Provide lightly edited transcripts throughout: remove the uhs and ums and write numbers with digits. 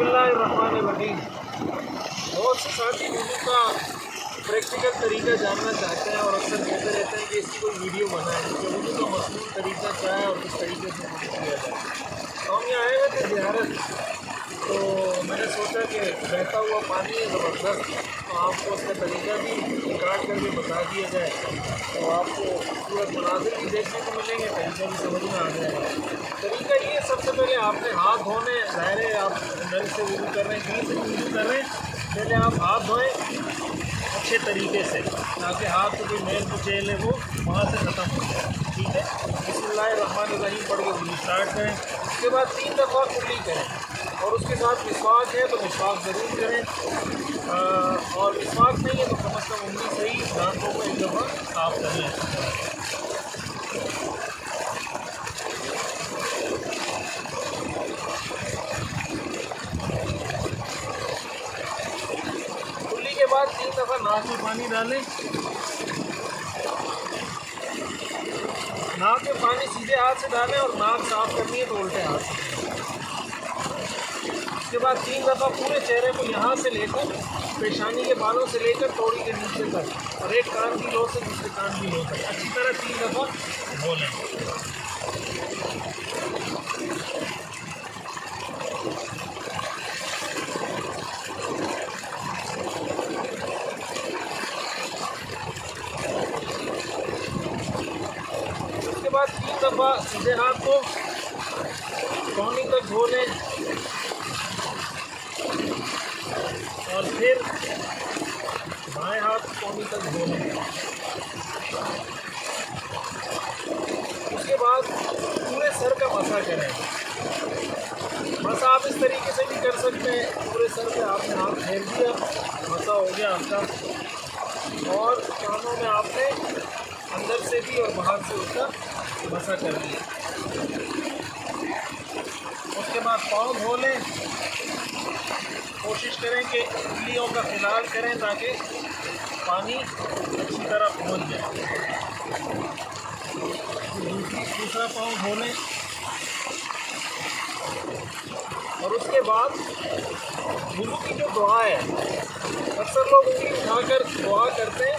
बिस्मिल्लाहिर्रहमानिर्रहीम। बहुत से साथी वुज़ू का प्रैक्टिकल तरीका जानना चाहते हैं और अक्सर कहते रहते हैं कि इसकी कोई वीडियो बनाएं कि वुज़ू का मसनून तरीका क्या है और किस तरीके से वुज़ू किया जाए। तो हम यहाँ आए हुए थे ज़ियारत, तो मैंने सोचा कि बहता हुआ पानी है ज़बरदस्त, तो आपको उसका तरीका भी रिकॉर्ड करके बता दिया जाए तो आपको खूबसूरत मनाज़िर भी देखने को मिलेंगे, तरीका भी समझ में आ जाएगा। तरीका ये, सबसे पहले आपने हाथ धोने, ज़ाहिर है आप नल से वुज़ू कर रहे हैं, कहीं से वुज़ू कर रहे हैं, पहले आप हाथ धोएं अच्छे तरीके से ताकि हाथ को कोई मैल कुचैल है वो वहाँ से ख़त्म हो जाए। ठीक है, बिस्मिल्लाहिर्रहमानिर्रहीम पढ़ के वुज़ू स्टार्ट करें। उसके बाद 3 दफ़ा कुल्ली करें और उसके साथ मिसवाक है तो मिसवाक ज़रूर करें, और मिसवाक नहीं है तो कम अज़ कम उंगली से ही दांतों को एक दफ़ा साफ़ कर लें। कुल्ली के बाद 3 दफ़ा नाक में पानी डालें। नाक में पानी सीधे हाथ से डालें और नाक साफ़ करनी है तो उल्टे हाथ से। उसके बाद 3 दफ़ा पूरे चेहरे को यहाँ से लेकर पेशानी के बालों से लेकर तोड़ी के नीचे तक और एक कान की लो से दूसरे कान की लो तक अच्छी तरह 3 दफ़ा धो लें। उसके बाद 3 दफ़ा सीधे हाथ को कोहनी तक धो लें और फिर बाएं हाथ कोहनी तक धो लें। उसके बाद पूरे सर का मसा करें। मसा आप इस तरीके से भी कर सकते हैं, पूरे सर पे आपने हाथ फेर दिया, मसा हो गया आपका, और कानों में आपने अंदर से भी और बाहर से उसका मसा कर लिया। उसके बाद पाँव धो लें। कोशिश करें कि उंगलियों का फिलहाल करें ताकि पानी अच्छी तरह पहुंच जाए। दूसरा पाँव धो लें और उसके बाद वुज़ू की जो दुआ है, अक्सर लोग उंगली उठाकर दुआ करते हैं,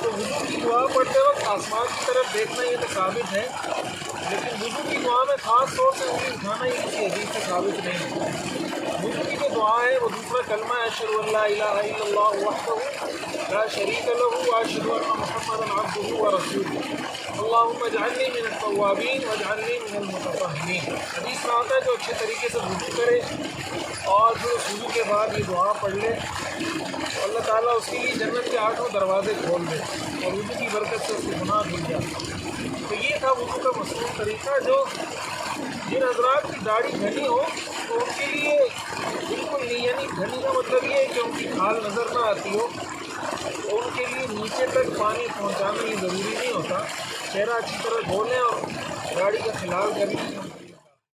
तो वुज़ू की दुआ पढ़ते वक्त आसमान की तरफ देखना ये तो साबित है, लेकिन वुज़ू की दुआ में ख़ास तौर से उंगली उठाना ये किसी हदीस से साबित नहीं है। वुज़ू की जो दुआ है वो दूसरा कलमा है, अशहदु अल्ला इलाहा इल्लल्लाह वहदहु ला शरीक लहू व अशहदु अन्ना मुहम्मदन अब्दुहु व रसूलुहु अल्लाहुम्मा इजअलनी मिनत तव्वाबीन वजअलनी मिनल मुततहहिरीन। हदीस में आता है जो अच्छे तरीके से वुज़ू करे और फिर उस वुज़ू के बाद ये दुआ पढ़ ले, अल्लाह ताला उसके लिए जन्नत के 8 दरवाज़े खोल दे और वुज़ू की बरकत से उसके गुनाह धुल जाए। तो ये था वुज़ू का मसनून तरीका। जो जिन हज़रात की दाढ़ी घनी हो तो उनके लिए बिल्कुल नहीं, यानी घनी का मतलब ये है कि उनकी खाल नज़र ना आती हो, तो उनके लिए नीचे तक पानी पहुंचाना ये ज़रूरी नहीं होता। चेहरा अच्छी तरह धो लें और दाढ़ी का खिलाल कर लें।